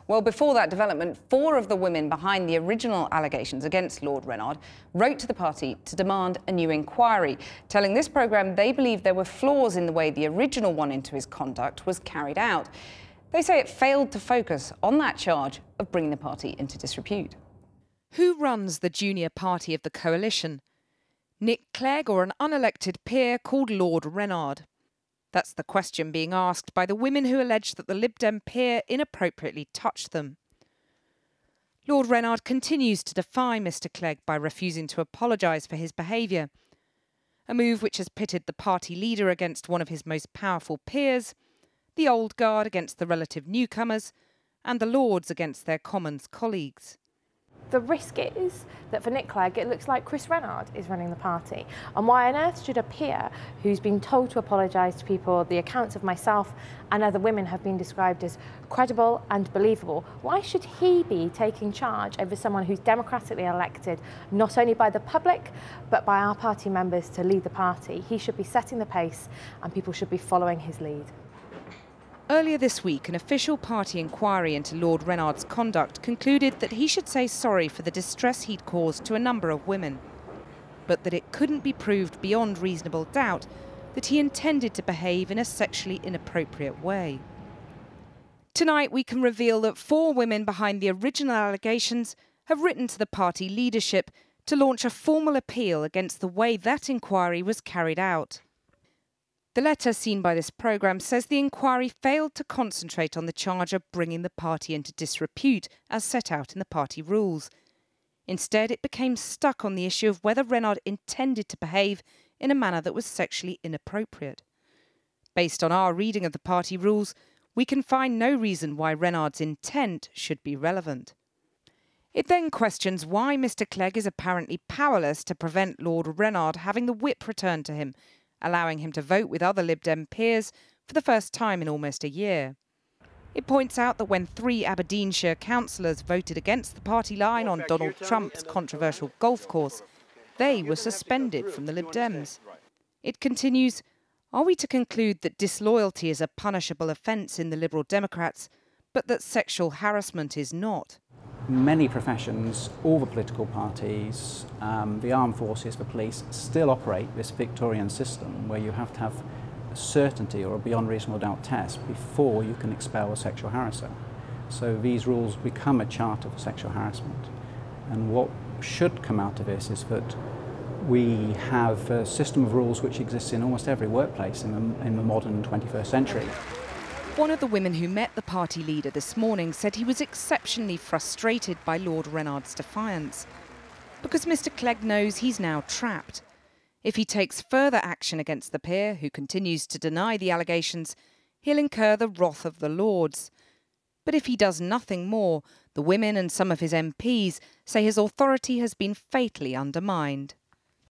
Well, before that development, 4 of the women behind the original allegations against Lord Rennard wrote to the party to demand a new inquiry, telling this programme they believe there were flaws in the way the original one into his conduct was carried out. They say it failed to focus on that charge of bringing the party into disrepute. Who runs the junior party of the coalition? Nick Clegg or an unelected peer called Lord Rennard? That's the question being asked by the women who allege that the Lib Dem peer inappropriately touched them. Lord Rennard continues to defy Mr Clegg by refusing to apologise for his behaviour, a move which has pitted the party leader against one of his most powerful peers, the old guard against the relative newcomers, and the Lords against their Commons colleagues. The risk is that for Nick Clegg it looks like Chris Rennard is running the party. And why on earth should a peer who's been told to apologise to people, the accounts of myself and other women have been described as credible and believable, why should he be taking charge over someone who's democratically elected not only by the public but by our party members to lead the party? He should be setting the pace and people should be following his lead. Earlier this week, an official party inquiry into Lord Rennard's conduct concluded that he should say sorry for the distress he'd caused to a number of women, but that it couldn't be proved beyond reasonable doubt that he intended to behave in a sexually inappropriate way. Tonight, we can reveal that 4 women behind the original allegations have written to the party leadership to launch a formal appeal against the way that inquiry was carried out. The letter seen by this programme says the inquiry failed to concentrate on the charge of bringing the party into disrepute as set out in the party rules. Instead, it became stuck on the issue of whether Rennard intended to behave in a manner that was sexually inappropriate. Based on our reading of the party rules, we can find no reason why Rennard's intent should be relevant. It then questions why Mr Clegg is apparently powerless to prevent Lord Rennard having the whip returned to him, allowing him to vote with other Lib Dem peers for the first time in almost a year. It points out that when 3 Aberdeenshire councillors voted against the party line on Donald Trump's controversial golf course, they were suspended from the Lib Dems. It continues, are we to conclude that disloyalty is a punishable offence in the Liberal Democrats, but that sexual harassment is not? Many professions, all the political parties, the armed forces, the police, still operate this Victorian system where you have to have a certainty or a beyond reasonable doubt test before you can expel a sexual harasser. So these rules become a charter for sexual harassment. And what should come out of this is that we have a system of rules which exists in almost every workplace in the modern 21st century. One of the women who met the party leader this morning said he was exceptionally frustrated by Lord Rennard's defiance, because Mr Clegg knows he's now trapped. If he takes further action against the peer, who continues to deny the allegations, he'll incur the wrath of the Lords. But if he does nothing more, the women and some of his MPs say his authority has been fatally undermined.